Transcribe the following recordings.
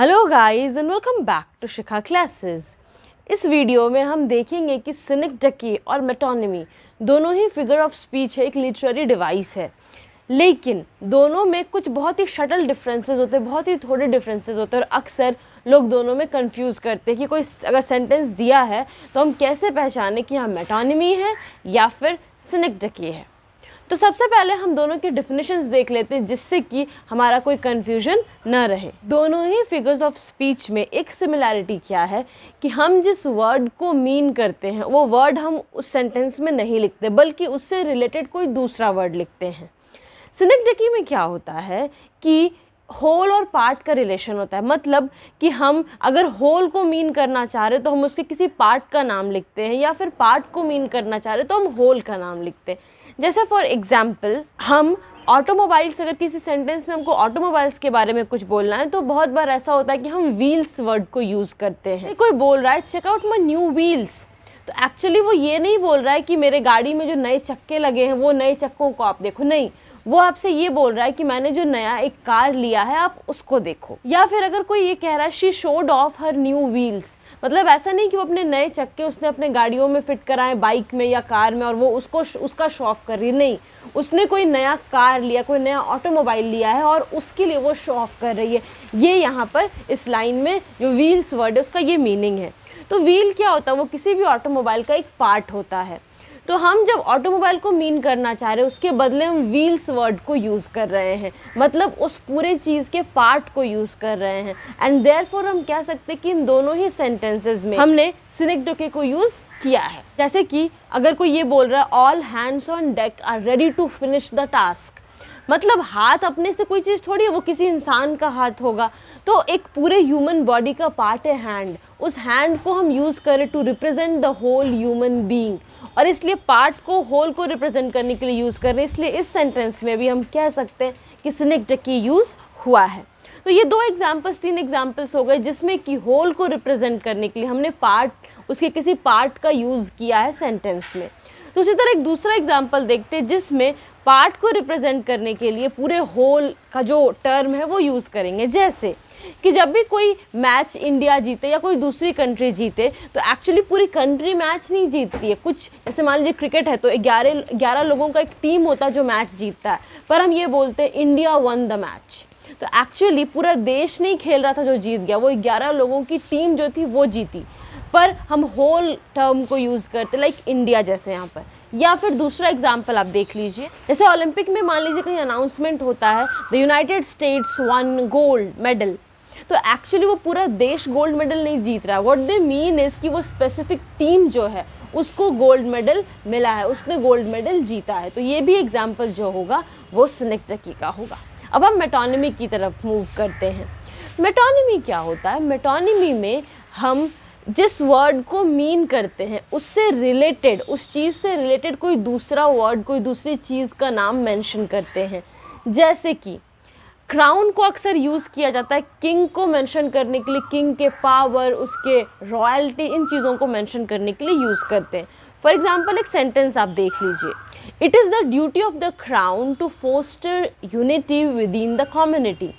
Hello guys and welcome back to Shikha classes. इस video में हम देखेंगे कि सिनेक्डकी और मेटोनिमी दोनों ही फिगर ऑफ स्पीच है, एक लिटरेरी डिवाइस है, लेकिन दोनों में कुछ बहुत ही शटल डिफरेंसेस होते हैं, बहुत ही थोड़े डिफरेंसेस होते हैं और अक्सर लोग दोनों में कंफ्यूज करते हैं कि कोई अगर सेंटेंस दिया है तो हम कैसे पहचानें कि हाँ मेटोनिमी है या फिर सिनेक्डकी है। तो सबसे पहले हम दोनों के डेफिनेशंस देख लेते हैं जिससे कि हमारा कोई कन्फ्यूजन न रहे। दोनों ही फिगर्स ऑफ स्पीच में एक सिमिलैरिटी क्या है कि हम जिस वर्ड को मीन करते हैं वो वर्ड हम उस सेंटेंस में नहीं लिखते बल्कि उससे रिलेटेड कोई दूसरा वर्ड लिखते हैं। सिनेक्डकी में क्या होता है कि होल और पार्ट का रिलेशन होता है, मतलब कि हम अगर होल को मीन करना चाह रहे तो हम उसके किसी पार्ट का नाम लिखते हैं या फिर पार्ट को मीन करना चाह रहे तो हम होल का नाम लिखते हैं। जैसे फॉर एग्जाम्पल हम ऑटोमोबाइल्स, अगर किसी सेंटेंस में हमको ऑटोमोबाइल्स के बारे में कुछ बोलना है तो बहुत बार ऐसा होता है कि हम व्हील्स वर्ड को यूज़ करते हैं। कोई बोल रहा है check out my new wheels, तो एक्चुअली वो ये नहीं बोल रहा है कि मेरे गाड़ी में जो नए चक्के लगे हैं वो नए चक्कों को आप देखो, नहीं, वो आपसे ये बोल रहा है कि मैंने जो नया एक कार लिया है आप उसको देखो। या फिर अगर कोई ये कह रहा है she showed of her new wheels, मतलब ऐसा नहीं कि वो अपने नए चक्के उसने अपने गाड़ियों में फिट कराए बाइक में या कार में और वो उसका शो ऑफ कर रही है, नहीं, उसने कोई नया कार लिया, कोई नया ऑटोमोबाइल लिया है और उसके लिए वो शो ऑफ कर रही है। ये यहाँ पर इस लाइन में जो व्हील्स वर्ड है उसका ये मीनिंग है। तो व्हील क्या होता है, वो किसी भी ऑटोमोबाइल का एक पार्ट होता है। तो हम जब ऑटोमोबाइल को मीन करना चाह रहे हैं उसके बदले हम व्हील्स वर्ड को यूज़ कर रहे हैं, मतलब उस पूरे चीज़ के पार्ट को यूज़ कर रहे हैं। एंड देयरफॉर हम कह सकते हैं कि इन दोनों ही सेंटेंसेस में हमने सिनेक्डकी को यूज़ किया है। जैसे कि अगर कोई ये बोल रहा है all hands on deck are ready to finish the task, मतलब हाथ अपने से कोई चीज़ थोड़ी है, वो किसी इंसान का हाथ होगा। तो एक पूरे ह्यूमन बॉडी का पार्ट है हैंड, उस हैंड को हम यूज़ करें to represent the whole human being, और इसलिए पार्ट को होल को रिप्रेजेंट करने के लिए यूज़ कर रहे हैं। इसलिए इस सेंटेंस में भी हम कह सकते हैं कि सिनेक्डकी यूज़ हुआ है। तो ये तीन एग्जाम्पल्स हो गए जिसमें कि होल को रिप्रेजेंट करने के लिए हमने पार्ट, उसके किसी पार्ट का यूज़ किया है सेंटेंस में। तो उसी तरह एक दूसरा एग्जाम्पल देखते हैं जिसमें पार्ट को रिप्रेजेंट करने के लिए पूरे होल का जो टर्म है वो यूज़ करेंगे। जैसे कि जब भी कोई मैच इंडिया जीते या कोई दूसरी कंट्री जीते तो एक्चुअली पूरी कंट्री मैच नहीं जीतती है। कुछ जैसे मान लीजिए क्रिकेट है तो 11 लोगों का एक टीम होता है जो मैच जीतता है, पर हम ये बोलते हैं इंडिया वन द मैच। तो एक्चुअली पूरा देश नहीं खेल रहा था जो जीत गया, वो 11 लोगों की टीम जो थी वो जीती, पर हम होल टर्म को यूज़ करते लाइक इंडिया जैसे यहाँ पर। या फिर दूसरा एग्जाम्पल आप देख लीजिए, जैसे ओलंपिक में मान लीजिए कहीं अनाउंसमेंट होता है the United states one gold medal, तो एक्चुअली वो पूरा देश गोल्ड मेडल नहीं जीत रहा है। व्हाट दे मीन इज़ कि वो स्पेसिफिक टीम जो है उसको गोल्ड मेडल मिला है, उसने गोल्ड मेडल जीता है। तो ये भी एग्जाम्पल जो होगा वो सिनेक्डकी का होगा। अब हम मेटोनिमी की तरफ मूव करते हैं। मेटोनिमी क्या होता है? मेटोनिमी में हम जिस वर्ड को मीन करते हैं उससे रिलेटेड, उस चीज़ से रिलेटेड कोई दूसरा वर्ड, कोई दूसरी चीज़ का नाम मेंशन करते हैं। जैसे कि क्राउन को अक्सर यूज़ किया जाता है किंग को मेंशन करने के लिए, किंग के पावर, उसके रॉयल्टी, इन चीज़ों को मेंशन करने के लिए यूज़ करते हैं। फॉर एग्जाम्पल एक सेंटेंस आप देख लीजिए, it is the duty of the crown to foster unity within the community,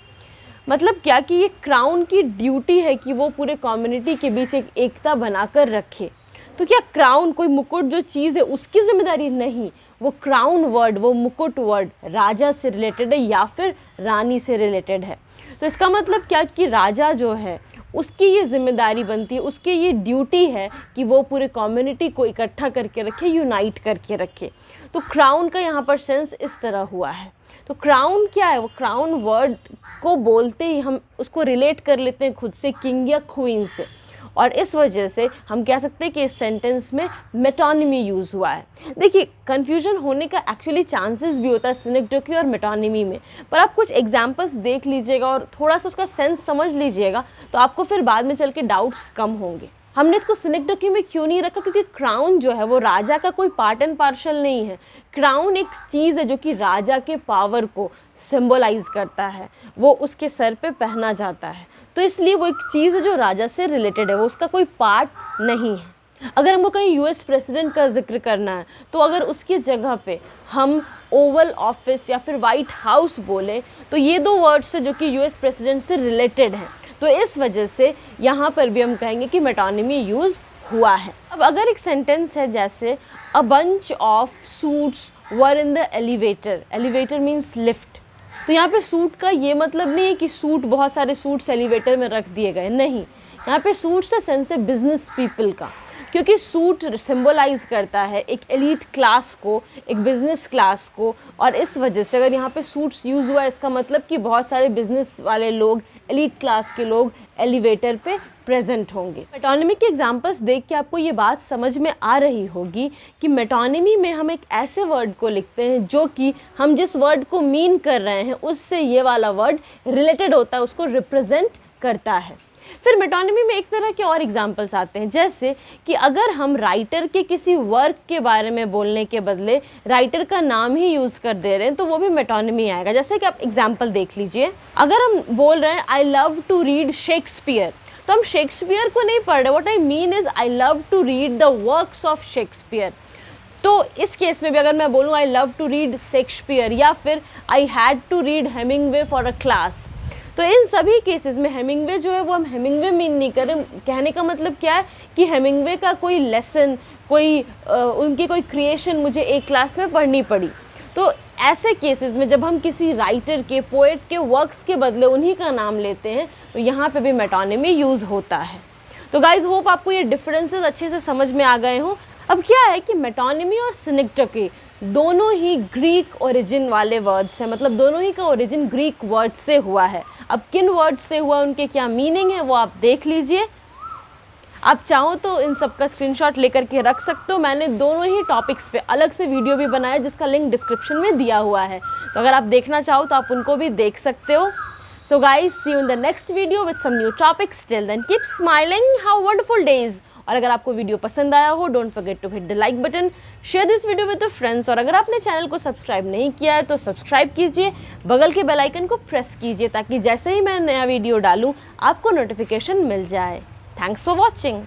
मतलब क्या कि ये क्राउन की ड्यूटी है कि वो पूरे कम्युनिटी के बीच एक एकता बनाकर रखे। तो क्या क्राउन, कोई मुकुट जो चीज़ है उसकी जिम्मेदारी नहीं, वो क्राउन वर्ड, वो मुकुट वर्ड राजा से रिलेटेड है या फिर रानी से रिलेटेड है। तो इसका मतलब क्या कि राजा जो है उसकी ये जिम्मेदारी बनती है, उसकी ये ड्यूटी है कि वो पूरे कम्युनिटी को इकट्ठा करके रखे, यूनाइट करके रखे। तो क्राउन का यहाँ पर सेंस इस तरह हुआ है। तो क्राउन क्या है? वो क्राउन वर्ड को बोलते ही हम उसको रिलेट कर लेते हैं खुद से किंग या क्वीन से, और इस वजह से हम कह सकते हैं कि इस सेंटेंस में मेटोनिमी यूज़ हुआ है। देखिए कन्फ्यूजन होने का एक्चुअली चांसेस भी होता है सिनेक्डकी और मेटोनिमी में, पर आप कुछ एग्जांपल्स देख लीजिएगा और थोड़ा सा उसका सेंस समझ लीजिएगा तो आपको फिर बाद में चल के डाउट्स कम होंगे। हमने इसको सिनेक्डकी में क्यों नहीं रखा? क्योंकि क्राउन जो है वो राजा का कोई पार्ट एंड पार्शल नहीं है। क्राउन एक चीज़ है जो कि राजा के पावर को सिंबलाइज करता है, वो उसके सर पे पहना जाता है, तो इसलिए वो एक चीज़ है जो राजा से रिलेटेड है, वो उसका कोई पार्ट नहीं है। अगर हमको कहीं यूएस प्रेसिडेंट का जिक्र करना है तो अगर उसकी जगह पे हम ओवल ऑफिस या फिर वाइट हाउस बोले तो ये दो वर्ड्स है जो कि यूएस प्रेसिडेंट से रिलेटेड हैं। तो इस वजह से यहाँ पर भी हम कहेंगे कि मेटोनिमी यूज़ हुआ है। अब अगर एक सेंटेंस है जैसे a bunch of suits were in the elevator, elevator means lift, तो यहाँ पे सूट का ये मतलब नहीं है कि सूट, बहुत सारे सूट्स एलिवेटर में रख दिए गए, नहीं, यहाँ पे सूट्स का सेंस है बिजनेस पीपल का, क्योंकि सूट सिंबलाइज करता है एक एलीट क्लास को, एक बिजनेस क्लास को, और इस वजह से अगर यहाँ पे सूट्स यूज़ हुआ इसका मतलब कि बहुत सारे बिजनेस वाले लोग, एलीट क्लास के लोग एलिवेटर पे प्रेजेंट होंगे। मेटोनिमी के एग्जांपल्स देख के आपको ये बात समझ में आ रही होगी कि मेटोनिमी में हम एक ऐसे वर्ड को लिखते हैं जो कि हम जिस वर्ड को मीन कर रहे हैं उससे ये वाला वर्ड रिलेटेड होता है, उसको रिप्रेजेंट करता है। फिर मेटोनिमी में एक तरह के और एग्जांपल्स आते हैं, जैसे कि अगर हम राइटर के किसी वर्क के बारे में बोलने के बदले राइटर का नाम ही यूज़ कर दे रहे हैं तो वो भी मेटोनिमी आएगा। जैसे कि आप एग्जांपल देख लीजिए, अगर हम बोल रहे हैं I love to read Shakespeare, तो हम शेक्सपियर को नहीं पढ़ रहे, what I mean is I love to read the works of Shakespeare. तो इस केस में भी अगर मैं बोलूँ I love to read Shakespeare या फिर I had to read Hemingway for a class, तो इन सभी केसेस में हेमिंगवे जो है वो हम हेमिंगवे मीन नहीं कर रहे। कहने का मतलब क्या है कि हेमिंगवे का कोई लेसन, कोई उनकी कोई क्रिएशन मुझे एक क्लास में पढ़नी पड़ी। तो ऐसे केसेस में जब हम किसी राइटर के, पोएट के वर्क्स के बदले उन्हीं का नाम लेते हैं तो यहाँ पे भी मेटोनिमी यूज़ होता है। तो गाइज होप आपको ये डिफरेंसेस अच्छे से समझ में आ गए हों। अब क्या है कि मेटोनिमी और सिनेक्टोकी दोनों ही ग्रीक ओरिजिन वाले वर्ड्स हैं, मतलब दोनों ही का ओरिजिन ग्रीक वर्ड से हुआ है। अब किन वर्ड से हुआ, उनके क्या मीनिंग है वो आप देख लीजिए। आप चाहो तो इन सब का स्क्रीनशॉट लेकर के रख सकते हो। मैंने दोनों ही टॉपिक्स पे अलग से वीडियो भी बनाया जिसका लिंक डिस्क्रिप्शन में दिया हुआ है, तो अगर आप देखना चाहो तो आप उनको भी देख सकते हो। So guys, see you in the next video with some new topics. Till then keep smiling, have wonderful days. और अगर आपको वीडियो पसंद आया हो, don't forget to hit the like button, share this video with your friends, और अगर आपने channel को सब्सक्राइब नहीं किया है तो सब्सक्राइब कीजिए, बगल के बेल आइकन को प्रेस कीजिए ताकि जैसे ही मैं नया वीडियो डालूँ आपको नोटिफिकेशन मिल जाए। Thanks for watching.